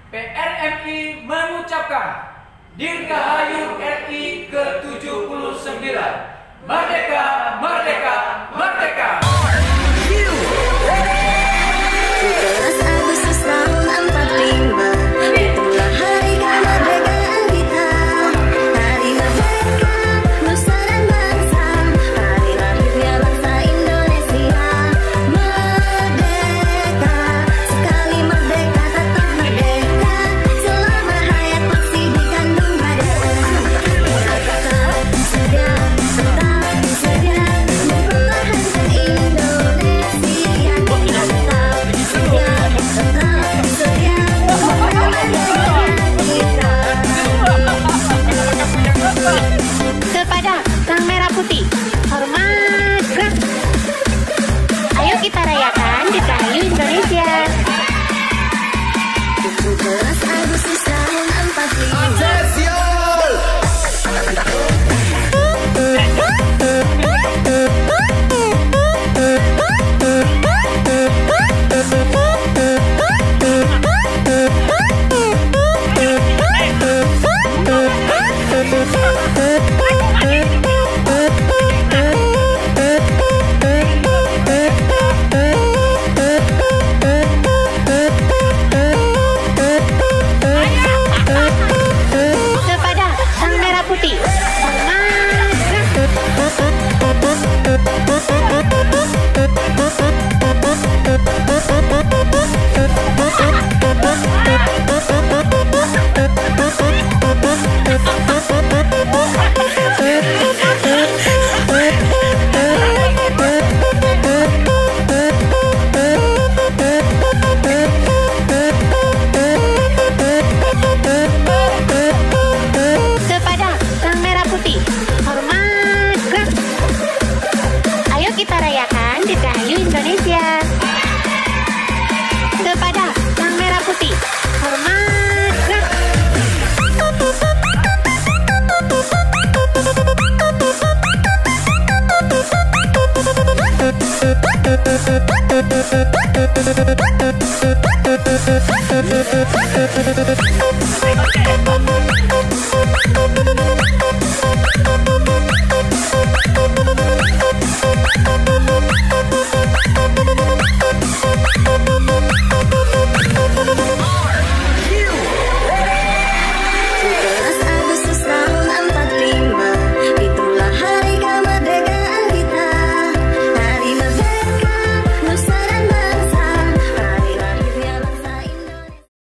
PRMI mengucapkan Dirgahayu RI ke-79. Merdeka, merdeka, merdeka. 17 Agustus tahun 45, itulah hari kemerdekaan kita. Hari merdeka, nusa dan bangsa, hari lahirnya bangsa Indonesia. Merdeka, sekali merdeka tetap merdeka, selama hayat masih dikandung badan. Tetap sedia, mempertahankan Indonesia. Kepada Sang Merah Putih, hormat gerak. Ayo kita rayakan Dirgahayu Indonesia. 17 Agustus tahun 45. Kepada Sang Merah Putih, hormat gerak. Kepada Sang Merah Putih, hormat gerak. Ayo kita rayakan Dirgahayu Indonesia. Kepada Sang Merah Putih, hormat gerak. Merdeka,